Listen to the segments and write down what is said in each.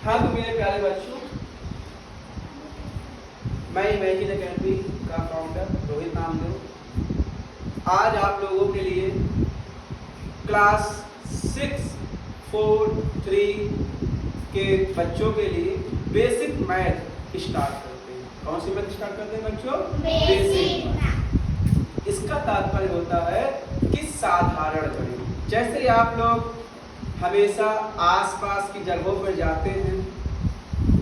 हाँ तो मेरे प्यारे बच्चों, मैं इमेजिन अकेडमी का फाउंडर रोहित नामदेव आज आप लोगों के लिए क्लास 6, 4, 3 के बच्चों के लिए बेसिक मैथ स्टार्ट करते हैं। कौन सी मैथ स्टार्ट करते हैं बच्चों? Basic math. इसका तात्पर्य होता है कि साधारण गणित। जैसे आप लोग हमेशा आसपास की जगहों पर जाते हैं,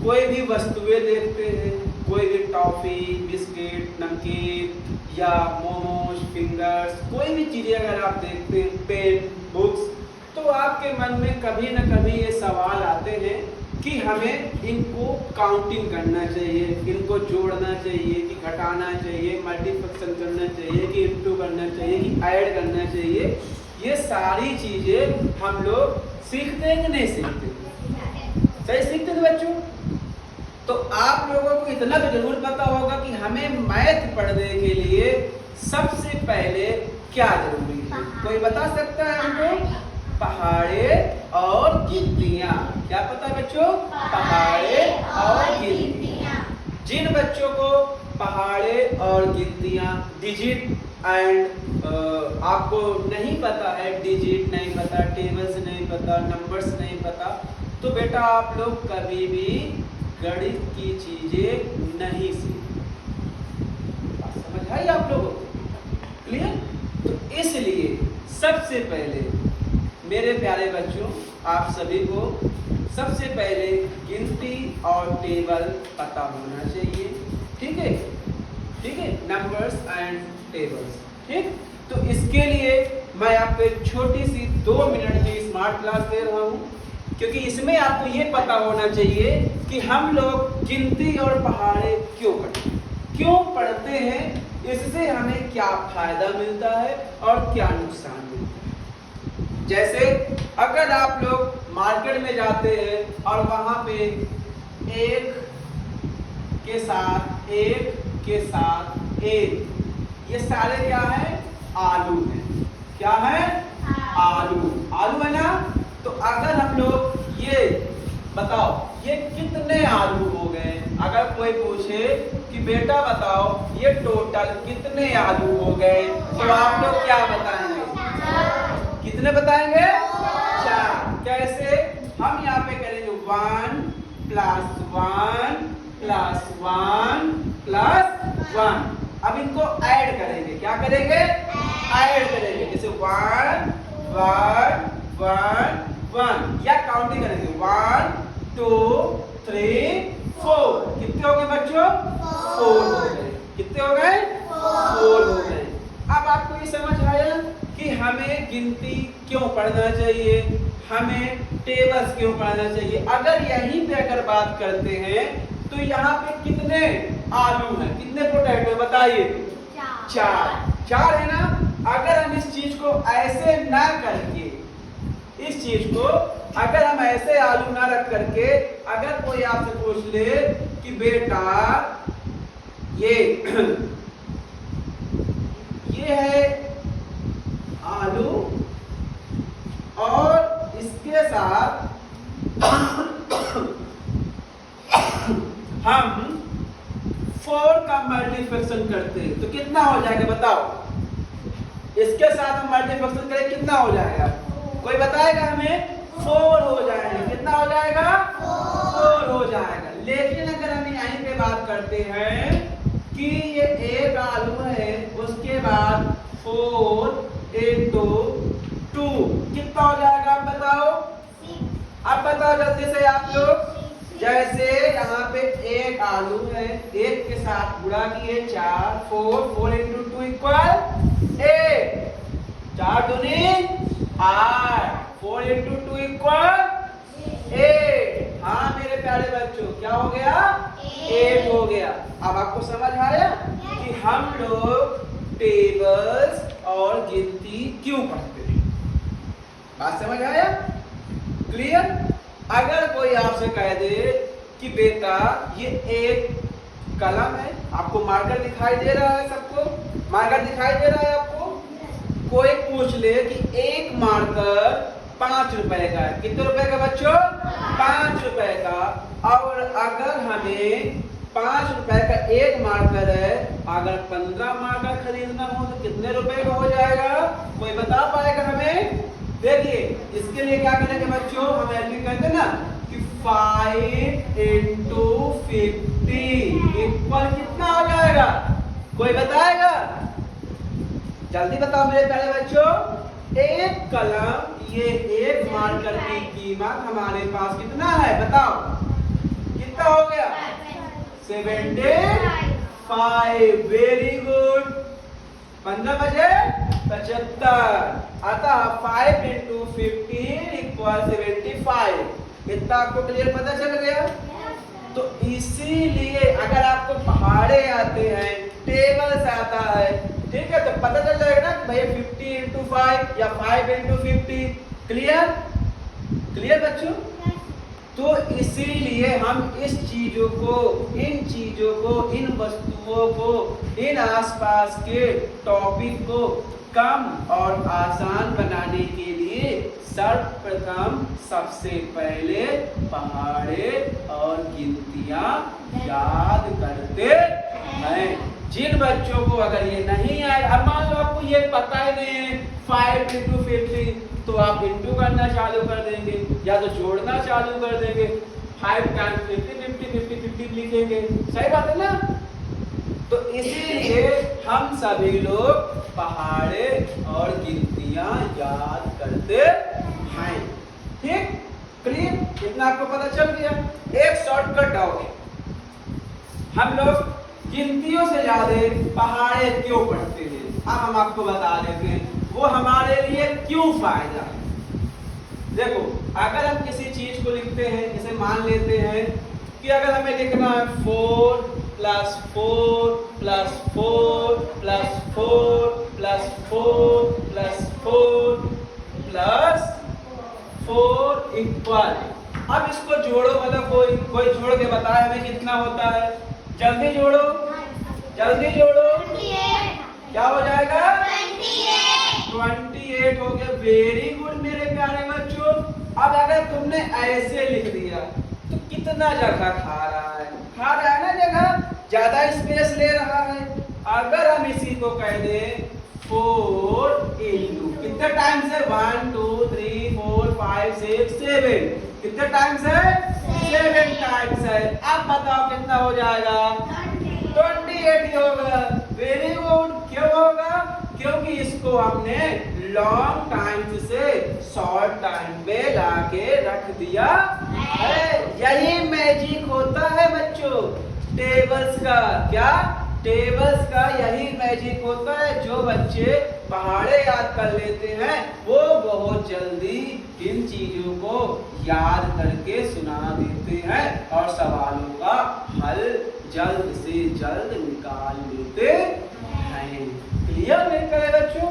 कोई भी वस्तुएं देखते हैं, कोई भी टॉफी, बिस्किट, नमकीन या मोमोज, फिंगर्स, कोई भी चीजें अगर आप देखते हैं, पेन, बुक्स, तो आपके मन में कभी न कभी ये सवाल आते हैं कि हमें इनको काउंटिंग करना चाहिए, इनको जोड़ना चाहिए कि घटाना चाहिए, मल्टीप्लिकेशन करना चाहिए कि इनटू करना चाहिए कि ऐड करना चाहिए। ये सारी चीजें हम लोग सीखते हैं कि नहीं सीखते? सही सीखते हैं बच्चों। तो आप लोगों को इतना तो जरूर पता होगा कि हमें मैथ पढ़ने के लिए सबसे पहले क्या जरूरी है। कोई बता सकता है हमको? पहाड़े और गिनतियां। क्या पता है बच्चों? पहाड़े और गिनतियां। जिन बच्चों को पहाड़े और गिनतियां, डिजिट एंड आपको नहीं पता है, डिजिट नहीं पता, टेबल्स नहीं पता, नंबर्स नहीं पता, तो बेटा आप लोग कभी भी गणित की चीजें नहीं सीख। समझ आई आप लोगों को? क्लियर? तो इसलिए सबसे पहले मेरे प्यारे बच्चों, आप सभी को सबसे पहले गिनती और टेबल पता होना चाहिए। ठीक है? ठीक है, नंबर्स एंड टेबल्स। ठीक, तो इसके लिए मैं आपको एक छोटी सी 2 मिनट की स्मार्ट क्लास दे रहा हूं, क्योंकि इसमें आपको ये पता होना चाहिए कि हम लोग गिनती और पहाड़े क्यों पढ़ते हैं, क्यों पढ़ते हैं, इससे हमें क्या फायदा मिलता है और क्या नुकसान मिलता है। जैसे अगर आप लोग मार्केट में जाते हैं और वहां पे एक के साथ एक, ये सारे क्या है? आलू है। क्या है? आलू है ना? तो अगर हम लोग ये बताओ ये कितने आलू हो गए, अगर कोई पूछे कि बेटा बताओ ये टोटल कितने आलू हो गए, तो आप लोग क्या बताएंगे? कितने बताएंगे? 4। कैसे? हम यहाँ पे करेंगे 1 + 1 + 1 + 1। अब इनको ऐड करेंगे। क्या करेंगे? ऐड करेंगे। जैसे 1 1 1 1 या काउंटिंग करेंगे 1 2 3 4। कितने हो गए बच्चों? 4 हो गए। कितने हो गए? 4 हो गए। अब आपको ये समझ आया कि हमें गिनती क्यों पढ़ना चाहिए, हमें टेबल्स क्यों पढ़ना चाहिए। अगर यहीं पे अगर बात करते हैं तो यहाँ पे कितने आलू हैं, कितने पोटैटो बताइए? 4 है ना? अगर हम इस चीज को ऐसे ना करके, इस चीज को अगर हम ऐसे आलू ना रख करके, अगर कोई आपसे पूछ ले कि बेटा ये है आलू और इसके साथ हम 4 का मल्टीप्लिकेशन करते हैं तो कितना हो जाएगा बताओ? इसके साथ हम मल्टीप्लिकेशन करें कितना हो जाएगा? कोई बताएगा हमें? 4 हो जाएगा। कितना हो जाएगा? 4 हो जाएगा। लेकिन अगर हम यहीं पे बात करते हैं कि ये एक आलू है, उसके बाद 4 × 2 कितना हो जाएगा? आप बताओ। अब बताओ जल्दी से आप लोग। जैसे यहाँ पे एक आलू है, एक के साथ गुणा किए 4 4 × 2 = 8। 4 दूनी 8, 4 × 2 = 8। हाँ मेरे प्यारे बच्चों, क्या हो गया? 8 हो गया। अब आपको समझ आया कि हम लोग टेबल्स और गिनती क्यों पढ़ते हैं। बात समझ आया? क्लियर? अगर कोई आपसे कह दे कि बेटा ये एक कलम है, आपको मार्कर दिखाई दे रहा है? सबको मार्कर दिखाई दे रहा है आपको? कोई पूछ ले कि एक मार्कर 5 रुपए का है। कितने रुपए का बच्चों? 5 रुपए का। और अगर हमें 5 रुपए का एक मार्कर है, अगर 15 मार्कर खरीदना हो तो कितने रुपए का हो जाएगा? कोई बता पाएगा हमें? देखिए इसके लिए क्या करेंगे बच्चों, हम ऐसे कहते हैं ना कि 5 into 50 इक्वल कितना हो जाएगा? कोई बताएगा? जल्दी बताओ मेरे प्यारे बच्चों। एक कलम, ये एक मार्कर की कीमत हमारे पास कितना है बताओ? कितना हो गया? 75। Very good. 15 बजे 75। अतः 5 into 15 इक्वल 75। इतना आपको क्लियर पता चल गया? तो इसीलिए अगर आपको पहाड़े आते हैं, टेबल्स आता है, ठीक है, तो पता चल जाएगा ना कि भैया 50 into 5 या 5 into 50। क्लियर? क्लियर बच्चों? तो इसीलिए हम इस चीजों को, इन चीजों को, इन वस्तुओं को, इन आसपास के टॉपिक को कम और आसान बनाने के लिए सर्वप्रथम सबसे पहले पहाड़े और गिनतियां याद करते हैं। जिन बच्चों को अगर ये नहीं आए, अब मान लो आपको ये पता ही नहीं है 5 into 50, तो आप इंटू करना चालू कर देंगे या तो जोड़ना चालू कर देंगे। 5 times 50 लिखेंगे। सही बात है ना? तो इसीलिए हम सभी लोग पहाड़े और गिनतियां याद करते हैं। ठीक? क्लियर? इतना आपको पता चल गया। एक शॉर्टकट और, हम लोग गिनतियों से ज्यादा पहाड़े क्यों पढ़ते हैं, अब हम आपको बता देते हैं वो हमारे लिए क्यों फायदा है। देखो अगर हम किसी चीज को लिखते हैं, जैसे मान लेते हैं कि अगर हमें लिखना है 4 + 4 + 4 + 4 + 4 + 4 + 4 इक्वल, अब इसको जोड़ो, मतलब कोई जोड़ के बताए हमें कितना होता है। जल्दी जोड़ो, जल्दी जोड़ो। क्या हो जाएगा? 28 हो गया। वेरी गुड मेरे प्यारे बच्चों। अब अगर तुमने ऐसे लिख दिया तो कितना जगह खा रहा है? खा रहा है ना जगह, ज्यादा स्पेस ले रहा है। अगर हम इसी को कह दें 4 into कितने टाइम्स है? 1 2 3 4 5 6 7। कितने टाइम्स है? 7 टाइम्स है। अब बताओ कितना हो जाएगा? 28 होगा। Very good. क्यों होगा? क्योंकि इसको हमने लॉन्ग टाइम से शॉर्ट टाइम में लाके रख दिया है। यही मैजिक होता है बच्चों टेबल्स का। क्या? टेबल्स का यही मैजिक होता है। जो बच्चे पहाड़े याद कर लेते हैं वो बहुत जल्दी इन चीजों को याद करके सुना देते हैं और सवालों का हल जल्द से जल्द निकाल लेते हैं। क्लियर मेरे प्यारे बच्चों?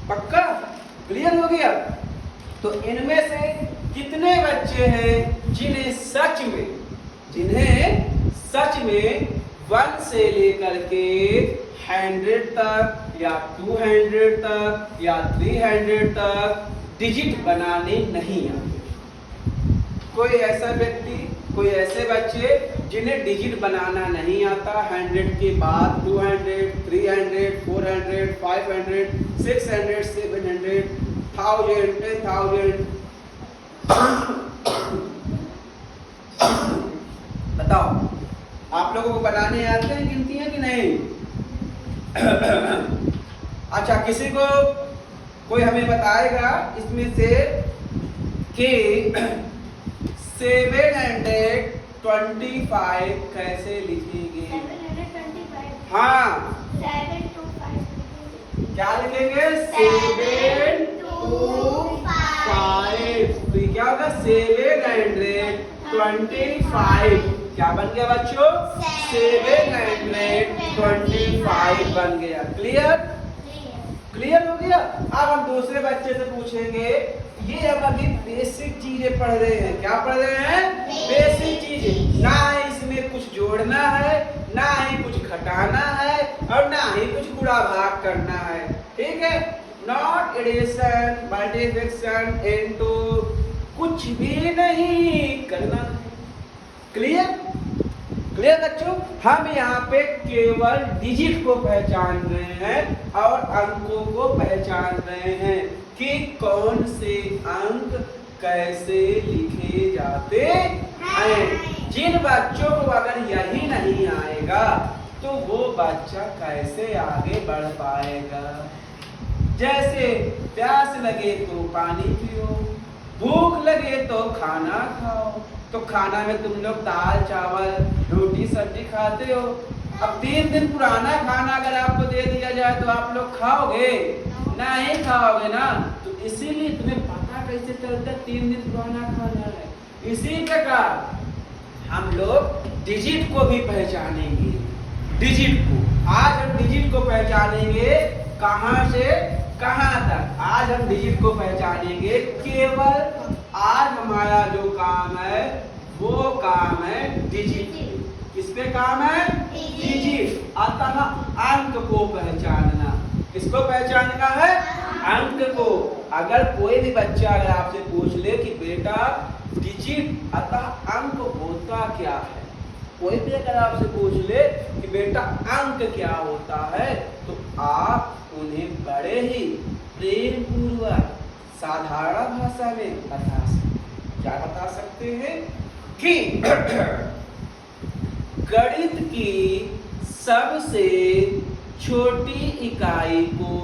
पक्का क्लियर हो गया? तो इनमें से कितने बच्चे हैं जिन्हें सच में 1 से लेकर के 100 तक या 200 तक या 300 तक डिजिट बनाने नहीं आते? कोई ऐसा व्यक्ति, कोई ऐसे बच्चे जिन्हें डिजिट बनाना नहीं आता, 100 के बाद 200, 300, 400, 500, 600, 700, 1000, 10,000। बताओ आप लोगों को बनाने आते हैं गिनतियां कि नहीं? अच्छा, किसी को कोई हमें बताएगा इसमें से कि 725 कैसे लिखेंगे? 725। हाँ 725 क्या लिखेंगे? 725। तो ये क्या होगा? 725। क्या बन गया बच्चों? 725 बन गया। क्लियर? क्लियर हो गया? अब हम दूसरे बच्चे से पूछेंगे, ये हम अभी बेसिक चीजें पढ़ रहे हैं। क्या पढ़ रहे हैं? बेसिक चीजें। ना इसमें कुछ जोड़ना है, ना ही कुछ घटाना है और ना ही कुछ गुणा भाग करना है। ठीक है? नॉट एडिशन मल्टीप्लिकेशन इनटू, कुछ भी नहीं करना। क्लियर? क्लियर बच्चों? हम यहाँ पे केवल डिजिट को पहचान रहे हैं और अंकों को पहचान रहे हैं कि कौन से अंक कैसे लिखे जाते हैं। जिन बच्चों को अगर यही नहीं आएगा तो वो बच्चा कैसे आगे बढ़ पाएगा। जैसे प्यास लगे तो पानी पियो, भूख लगे तो खाना खाओ। तो खाना में तुम लोग दाल चावल रोटी सब्जी खाते हो। अब 3 दिन पुराना खाना अगर आपको दे दिया जाए तो आप लोग खाओगे? नहीं खाओगे ना। तो इसीलिए तुम्हें पता कैसे चलता है 3 दिन पुराना खाना है। इसी प्रकार हम लोग डिजिट को भी पहचानेंगे। डिजिट को आज हम डिजिट को पहचानेंगे कहां से कहां तक। आज हम डिजिट को पहचानेंगे। केवल आज हमारा जो काम है वो काम है डिजिट। किस पे काम है? डिजिट। अतः अंक को पहचानना। किसको पहचानना है? अंक को। अगर कोई भी बच्चा अगर आपसे पूछ ले कि बेटा डिजिट अतः अंक होता क्या है, कोई भी अगर आपसे पूछ ले कि बेटा अंक क्या होता है, तो आप उन्हें बड़े ही प्रेम पूर्वक साधारण भाषा में क्या बता सकते हैं कि गणित की सबसे छोटी इकाई को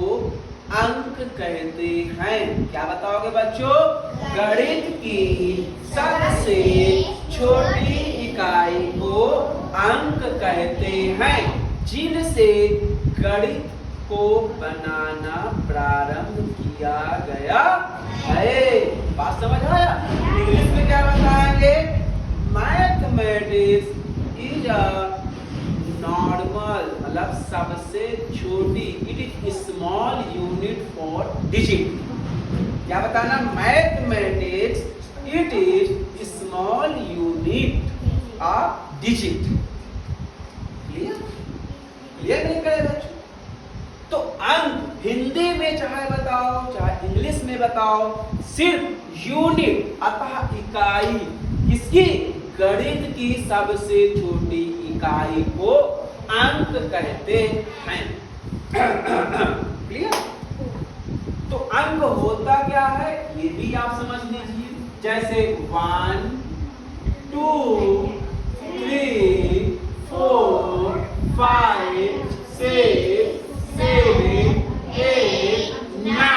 अंक कहते हैं। क्या बताओगे बच्चों? गणित की सबसे छोटी इकाई को अंक कहते हैं, जिनसे गणित को बनाना प्रारंभ किया गया है। बात समझ आया? इंग्लिश में क्या बताएंगे? मैथमेटिक्स इज अ नॉर्मल, मतलब सबसे छोटी, it is small unit for digit. क्या बताना? Mathematics it is small unit of digit. Clear? Clear नहीं करे बच्चों? तो अंक हिंदी में चाहे बताओ चाहे इंग्लिश में बताओ, सिर्फ यूनिट अतः इकाई, किसकी? गणित की सबसे छोटी इकाई को अंक कहते हैं। क्लियर? तो अंक होता क्या है ये भी आप समझ लीजिए। जैसे 1 2 3 4 5 6 7 8 9।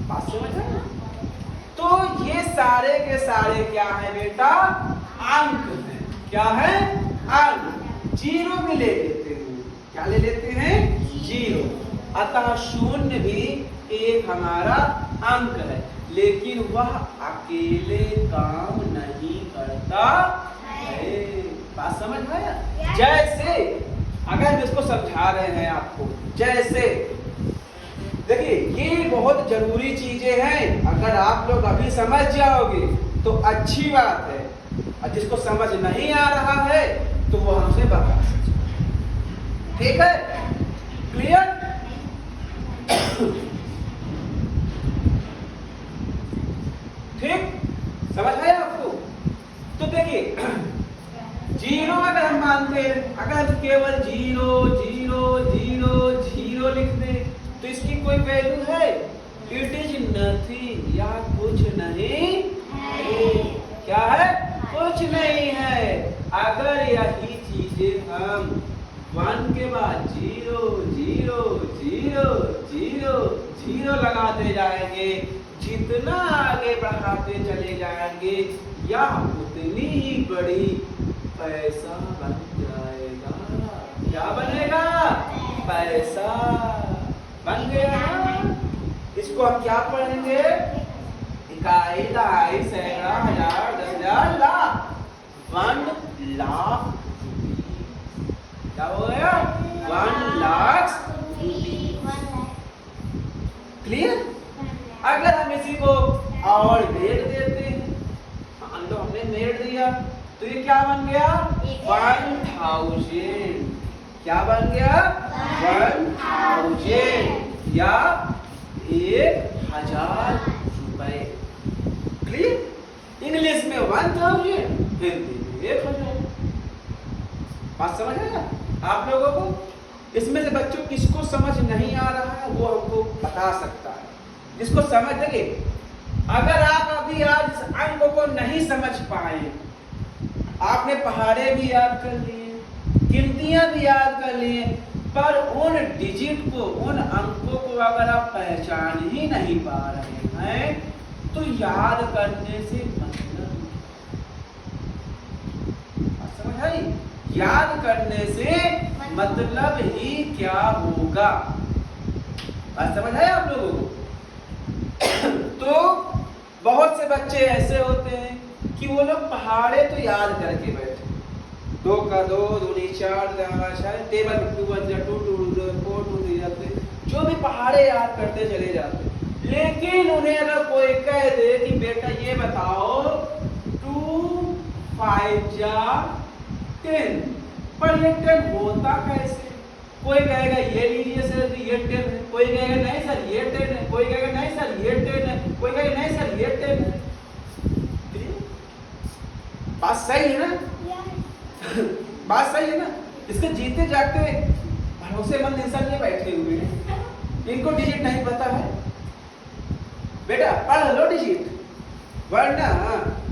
बात समझ आया? तो ये सारे के सारे क्या है बेटा? अंक है। क्या है? अंक। जीरो भी ले लेते हैं। क्या ले लेते हैं? जीरो। अतः शून्य भी एक हमारा अंक है, लेकिन वह अकेले काम नहीं करता है। बात समझ में आया? जैसे अगर हम इसको समझा रहे हैं आपको, जैसे देखिए ये बहुत जरूरी चीजें हैं। अगर आप लोग अभी समझ जाओगे तो अच्छी बात है, और जिसको समझ नहीं आ रहा है तो वो हमसे बता सकते। ठीक है? क्लियर? ठीक? समझ आया आपको? तो देखिए जीरो अगर हम मानते हैं, अगर हम केवल 0 0 0 0 लिख दें तो इसकी कोई वैल्यू है? इट इज नथिंग, या कुछ नहीं है। क्या है? कुछ नहीं है। अगर यही चीजें हम 1 के बाद 0 0 0 0 0 लगाते जाएंगे, जितना आगे बढ़ाते चले जाएंगे या उतनी ही बड़ी पैसा बन जाएगा। क्या बनेगा? पैसा बन गया। इसको हम क्या पढ़ेंगे? इकाई, दहाई, सैकड़ा, हजार, 10,000, लाख। 1 लाख। क्या हो गया? 1 लाख। क्लियर? अगर हम इसी को और मेड़ देते हैं, मान लो हमने मेड़ दिया तो ये क्या बन गया? 1000। क्या बन गया? 1000। या 1000 रुपए। क्लियर? इंग्लिश में 1000, हिंदी में 1000। बात समझ आया आप लोगों को? इसमें से बच्चों किसको समझ नहीं आ रहा है वो हमको बता सकता है। जिसको समझ लगे, अगर आप अभी आज इस अंक को नहीं समझ पाए, आपने पहाड़े भी याद कर लिए, गिनतियां भी याद कर लिए, पर उन डिजिट को, उन अंकों को अगर आप पहचान ही नहीं पा रहे हैं तो याद करने से मतलब समझ आई? याद करने से मतलब ही क्या होगा? बात समझ आया आप लोगों को? तो बहुत से बच्चे ऐसे होते हैं कि वो लोग पहाड़े तो याद करके बैठे, 2 का 2, 2 4, शायद टेबल 2 1 2 2 4 2 जाते, जो भी पहाड़े याद करते चले जाते। लेकिन उन्हें अगर कोई कह दे कि बेटा ये बताओ 2 5 10, पर ये 10 होता कैसे? कोई कहेगा ये लीजिए सर ये 10 है, कोई कहेगा नहीं सर ये 10 है, कोई कहेगा नहीं सर ये 10 है, कोई कहेगा नहीं सर ये 10 है। बात सही है ना? बात सही है ना? इसके जीते जागते भरोसेमंद इंसान ये बैठे हुए हैं, इनको डिजिट नहीं पता है। बेटा पढ़ लो डिजिट, वरना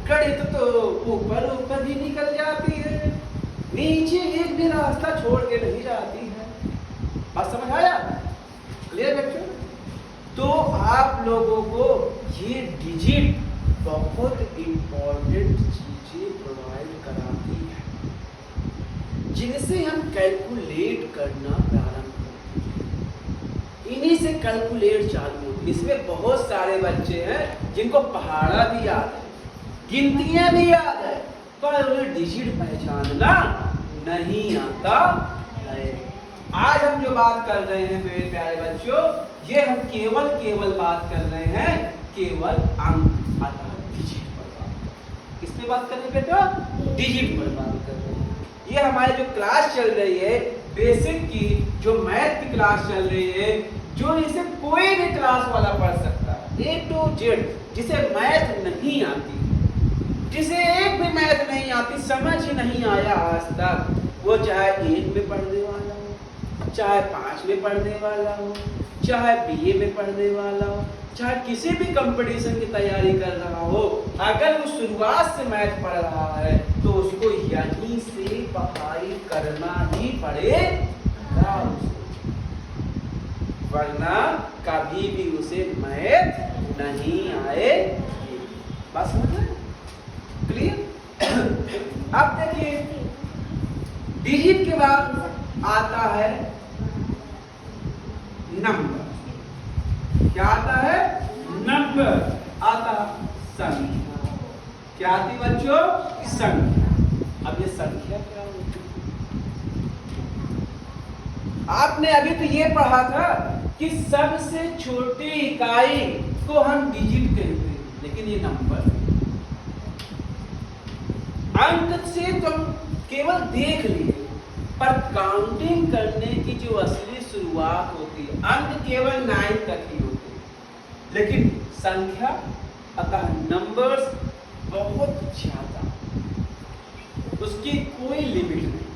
गणित तो ऊपर ऊपर ही निकल जाती है, नीचे एक भी रास्ता छोड़ के नहीं जाती है। बात समझ आया? क्लियर बच्चों? तो आप लोगों को ये डिजिट बहुत इंपॉर्टेंट चीजें प्रोवाइड कराती है, जिनसे हम कैलकुलेट करना प्रारंभ करते हैं। इन्हीं से कैलकुलेट चालू होती है। इसमें बहुत सारे बच्चे हैं जिनको पहाड़ा भी याद है, गिनतियां भी याद है, पर उन्हें डिजिट पहचानना नहीं आता है। आज हम जो बात कर रहे हैं मेरे प्यारे बच्चों, ये हम केवल बात कर रहे हैं केवल अंक अर्थात डिजिट पर बात। किस पे बात कर रहे हैं बेटा? डिजिट पर बात कर रहे हैं। ये हमारी जो क्लास चल रही है बेसिक की, जो मैथ की क्लास चल रही है, जो इसे कोई भी क्लास वाला पढ़ सकता है, A to Z, जिसे मैथ नहीं आती, जिसे एक भी मैथ नहीं आती, समझ ही नहीं आया आज तक, वो चाहे 1 में पढ़ने वाला हो, चाहे 5 में पढ़ने वाला हो, चाहे BA में पढ़ने वाला हो, चाहे किसी भी कंपटीशन की तैयारी कर रहा हो, अगर वो शुरुआत से मैथ पढ़ रहा है तो उसको यहीं से पढ़ाई करना ही पड़ेगा, वरना कभी भी उसे मैथ नहीं आएगी। बात समझ रहे? क्लियर? अब देखिए डिजिट के बाद आता है नंबर। क्या आता है? नंबर। आता संख्या। क्या आती बच्चों? संख्या। अब ये संख्या क्या होती है? आपने अभी तो ये पढ़ा था कि सबसे छोटी इकाई को हम डिजिट कहते हैं, लेकिन ये नंबर अंक से तो केवल देख लिए, पर काउंटिंग करने की जो असली शुरुआत होती है, अंक केवल 9 तक ही होते हैं, लेकिन संख्या अतः नंबर्स बहुत ज्यादा, उसकी कोई लिमिट नहीं,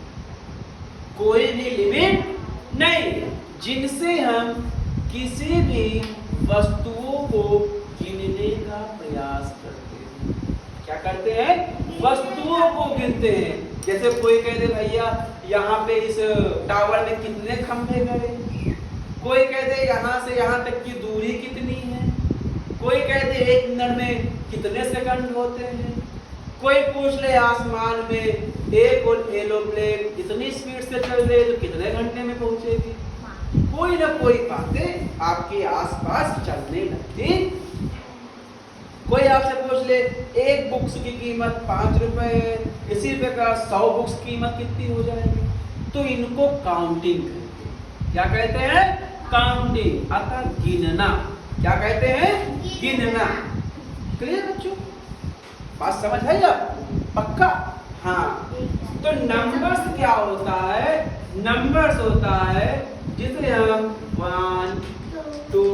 कोई भी लिमिट नहीं, जिनसे हम किसी भी वस्तुओं को गिनने का प्रयास करते हैं। क्या करते हैं? वस्तुओं को गिनते हैं। जैसे कोई कह दे भैया यहाँ पे इस टावर में कितने खंभे गए, कोई कह दे यहाँ से यहाँ तक की दूरी कितनी है, कोई कह दे 1 मिनट में कितने सेकंड होते हैं, कोई पूछ ले आसमान में एक एरोप्लेन इतनी स्पीड से चल रही है तो कितने घंटे में पहुंचेगी। कोई ना कोई बातें आपके आसपास चलने लगती। कोई आपसे पूछ ले एक बुक्स की कीमत 5 रुपए है, इसी प्रकार 100 बुक्स की कीमत कितनी हो जाएगी, तो इनको काउंटिंग कहते हैं। क्या कहते हैं? काउंटिंग अर्थात गिनना। क्या कहते हैं? गिनना। क्लियर बच्चों? बात समझ है आप? पक्का? हाँ। तो नंबर्स क्या होता है? नंबर्स होता है जिसे हम 1 2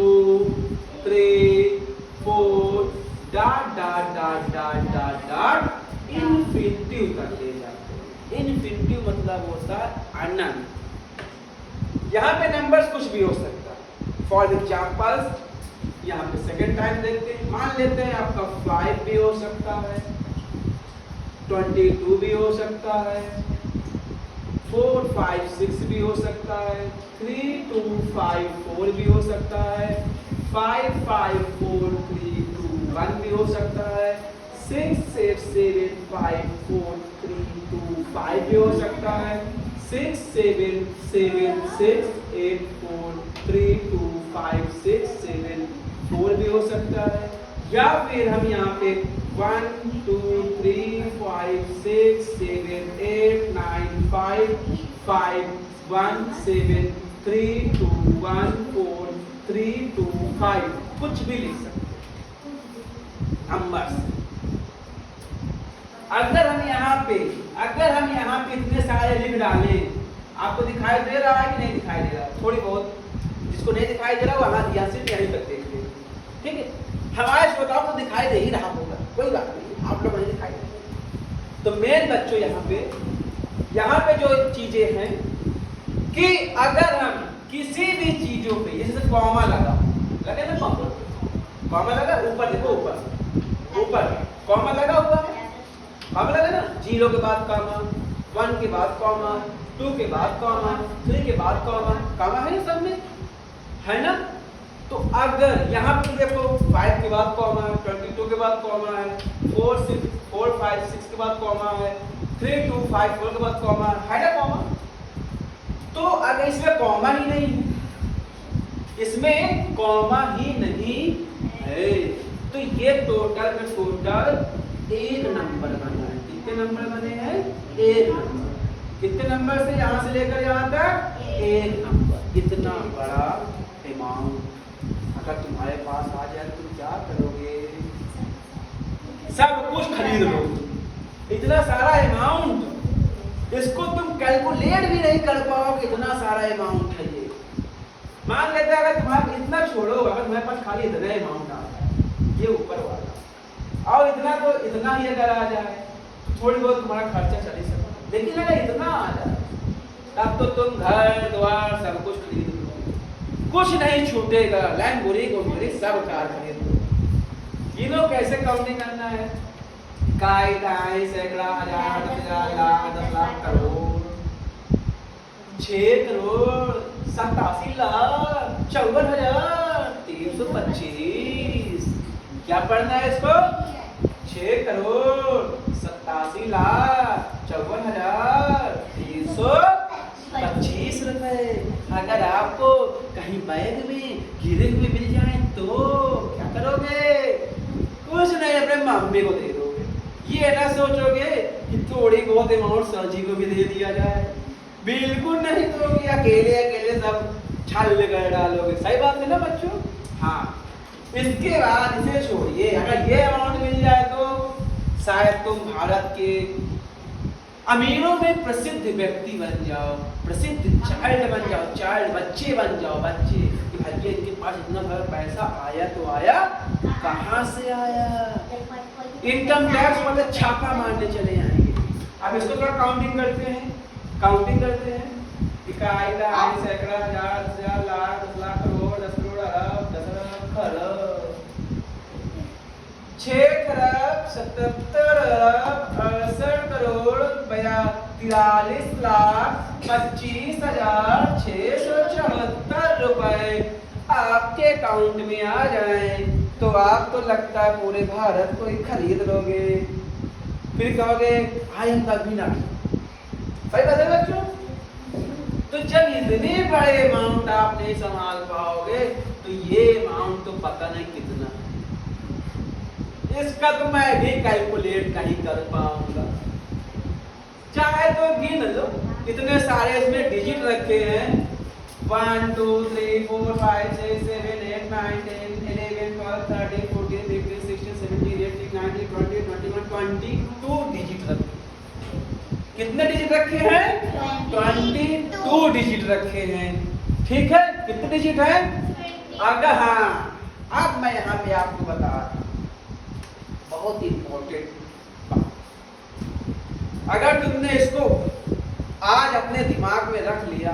3 4 dot dot dot dot dot dot infinitive तक ले जाते हैं। इन्फिनिटिव मतलब होता है अनंत। यहाँ पे नंबर्स कुछ भी हो सकता है। फॉर एग्जाम्पल यहाँ पे सेकेंड टाइम देखते हैं, मान लेते हैं आपका 5 भी हो सकता है, 22 भी हो सकता है, 4 5 6 भी हो सकता है, 3 2 5 4 भी हो सकता है, 5 5 4 3 2 1 भी हो सकता है, 6 6 7 5 4 3 2 5 भी हो सकता है, 6 7 7 6 8 4 3 2 5 6 7 4 भी हो सकता है, या फिर हम यहाँ पे 1 2 3 5 6 7 8 9 5 5 1 7 3 2 1 4 3 2 5 कुछ भी लिख सकते हैं नंबर्स। अगर हम यहाँ पे इतने सारे लिख डालें, आपको दिखाई दे रहा है कि नहीं दिखाई दे रहा है? थोड़ी बहुत, जिसको नहीं दिखाई दे रहा वो हाथ यहाँ से यहीं तक देख लीजिए, ठीक है। हमारे श्रोताओं को दिखाई दे ही रहा होगा, कोई बात नहीं, आप लोग नहीं दिखाई दे। तो मेन बच्चों यहाँ पे जो चीजें हैं कि अगर हम किसी भी चीजों पे, जैसे कॉमा लगा ना, कॉमा लगा, ऊपर देखो, ऊपर कॉमा लगा हुआ है, कॉमा लगा ना, 0 के बाद कॉमा, 1 के बाद कॉमा, 2 के बाद कॉमा, 3 के बाद कॉमा है सब में, है ना। तो अगर यहाँ पे देखो 5 के बाद कॉमा है, 22 के बाद कॉमा है, 4 5 6 के बाद कॉमा है, 3 2 5 4 के बाद कॉमा है ना कॉमा। तो अगर इसमें कॉमा ही नहीं है, इसमें कॉमा ही नहीं है, तो ये टोटल में टोटल 1 नंबर बना है। कितने नंबर बने हैं? 1 नंबर। कितने नंबर से यहाँ से लेकर यहाँ तक? 1 नंबर। इतना बड़ा अमाउंट अगर तुम्हारे पास आ जाए तो क्या करोगे? सब कुछ खरीद लोगे। इतना सारा अमाउंट, इसको तुम कैलकुलेट भी नहीं कर पाओगे, इतना सारा अमाउंट है ये। मान लेते अगर तुम्हारे इतना छोड़ो, अगर तुम्हारे पास खाली इतना अमाउंट आ जाए, ये ऊपर वाला, और इतना तो इतना ही अगर आ जाए तो थोड़ी बहुत तुम्हारा खर्चा चल ही सकता है। लेकिन अगर इतना आ जाए तब तो तुम घर द्वार सब कुछ खरीद लो, कुछ नहीं छूटेगा, लैम्बोर्गिनी सब कार खरीद लो। गिनो कैसे काउंटिंग करना है? इकाई, दहाई, सैकड़ा, हजार, 10,000, लाख, 10 लाख, करोड़, 6 करोड़, 87 लाख, 54,000, 325। क्या पढ़ना है इसको? 6 करोड़ 87 लाख 54,000 325 रुपए। अगर आपको कहीं बैग में गिरे हुए मिल जाए तो क्या करोगे? कुछ नहीं, अपने मम्मी को दे दोगे। ये ना सोचोगे कि थोड़ी बहुत अमाउंट सर जी को भी दे दिया जाए, बिल्कुल नहीं दोगे। अकेले सब छाल कर डालोगे। सही बात है ना बच्चों? हाँ। इसके बाद इसे छोड़िए, अगर ये अमाउंट मिल जाए तो शायद तुम भारत के अमीरों में प्रसिद्ध व्यक्ति बन जाओ, प्रसिद्ध चाइल्ड बन जाओ, चाइल्ड बच्चे बन जाओ, बच्चे कि भैया इनके पास इतना सारा पैसा आया तो आया, कहाँ से आया? इनकम टैक्स वाले छापा मारने चले जाएंगे। अब इसको थोड़ा काउंटिंग करते हैं। इकाई, दहाई, सैकड़ा, हजार, 10,000, लाख, 10 लाख, करोड़, 10 करोड़, अरब, 10 अरब, खरब, 6 खरब 77 अरब 68 करोड़ 43 लाख 25,674 रुपए आपके अकाउंट में आ जाए तो आप तो लगता है पूरे भारत को ही खरीद लोगे। फिर कहोगे आई एम द विनर। सही बात है बच्चों? तो जब इतने बड़े अमाउंट आप नहीं संभाल पाओगे तो ये अमाउंट तो पता नहीं कितना है। इसका तो मैं भी कैलकुलेट नहीं कर पाऊंगा। चाहे तो गिन लो, इतने सारे इसमें डिजिट रखे हैं, 1 2 3 4 5 6 7 8 9 10 11 12 13 14 15 16 17 18 19 20 21 22 डिजिट रखे। कितने डिजिट रखे हैं? 22 डिजिट रखे हैं। ठीक है, कितने डिजिट है? अगर हाँ, अब मैं यहाँ पे आपको बता रहा हूं, बहुत इंपॉर्टेंट बात। अगर तुमने इसको आज अपने दिमाग में रख लिया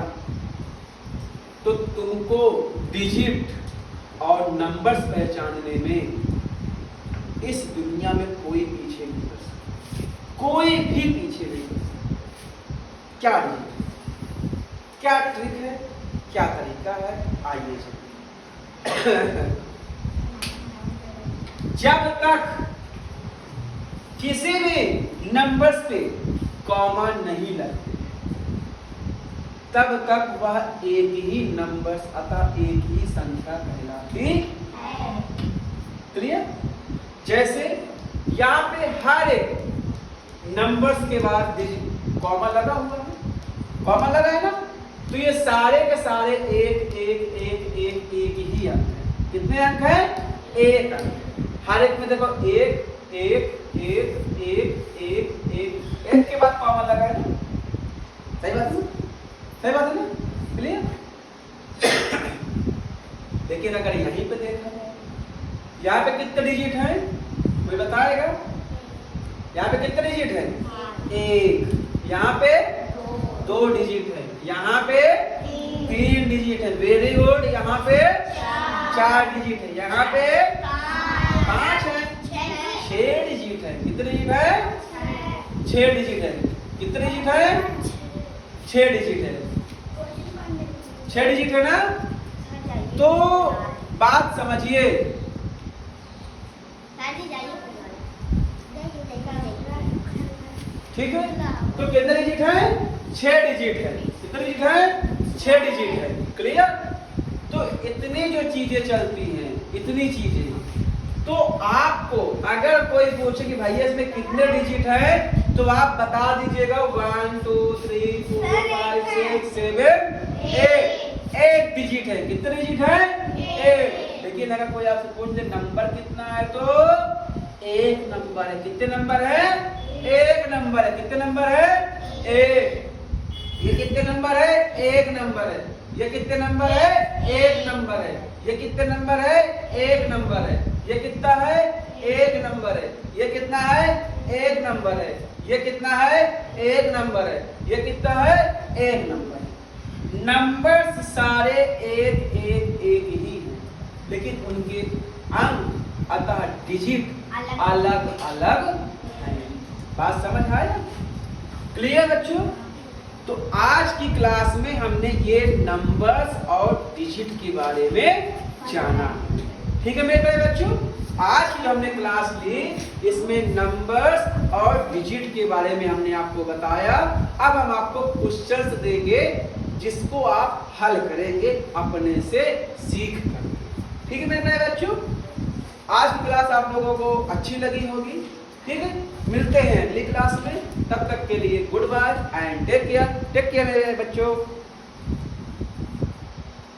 तो तुमको डिजिट और नंबर्स पहचानने में इस दुनिया में कोई पीछे नहीं कर सकता, कोई भी पीछे नहीं कर सकता। क्या डिजिट, क्या ट्रिक है, क्या तरीका है, आइए चलिए। जब तक किसी भी नंबर्स पे कॉमा नहीं लगते तब तक वह एक ही नंबर्स अतः एक ही संख्या कहलाती है। क्लियर? जैसे यहाँ पे हर एक नंबर्स के बाद डिजिट कॉमा लगा हुआ है, कॉमा लगा है ना, तो ये सारे के सारे एक एक एक एक एक ही अंक है। कितने अंक है? एक अंक। हर एक में देखो एक एक एक एक एक एक एक के बाद कॉमा लगा है ना, सही बात है, सही बात है ना? क्लियर? लेकिन अगर यहीं पे देखा जाए, यहाँ पे कितने डिजिट है कोई बताएगा? यहाँ पे कितने डिजिट है? एक। यहाँ पे दो डिजिट है, यहाँ पे तीन डिजिट है। Very good. यहाँ पे चार डिजिट है, यहाँ पे पांच है, छह डिजिट है। कितने डिजिट है? छह डिजिट है। कितने डिजिट है? छह डिजिट है। छह डिजिट है ना? तो बात समझिए, ठीक है? तो कितने डिजिट है? छह डिजिट है। कितने डिजिट है? छह डिजिट है। क्लियर? तो इतनी जो चीजें चलती हैं, इतनी चीजें, तो आपको अगर कोई पूछे कि भैया इसमें कितने डिजिट है, तो आप बता दीजिएगा 1 2 3 4 5 6 7 8। 8 डिजिट है। कितने डिजिट है? 8। लेकिन अगर कोई आपसे पूछ दे नंबर कितना है, तो एक नंबर है। कितने नंबर है? एक नंबर है। कितने नंबर है? एक। ये कितने नंबर है? एक नंबर है। ये कितने नंबर है? एक नंबर है। ये कितने नंबर है? एक नंबर है। ये कितना है? एक नंबर है। ये कितना है? एक नंबर है। ये कितना है? एक नंबर है। ये कितना है? एक नंबर है। नंबर्स सारे एक एक एक ही हैं, लेकिन उनके अंक अतः डिजिट अलग अलग हैं। बात समझ आया? क्लियर बच्चों? तो आज की क्लास में हमने ये नंबर्स और डिजिट के बारे में जाना। ठीक है मेरे प्यारे बच्चों? आज की हमने क्लास ली, इसमें नंबर्स और डिजिट के बारे में हमने आपको बताया। अब हम आपको क्वेश्चंस देंगे जिसको आप हल करेंगे अपने से सीख कर। ठीक है मेरे प्यारे बच्चों? आज की क्लास आप लोगों को अच्छी लगी होगी। ठीक है, मिलते हैं अगली क्लास में। तब तक के लिए goodbye and take care. Take care मेरे बच्चों।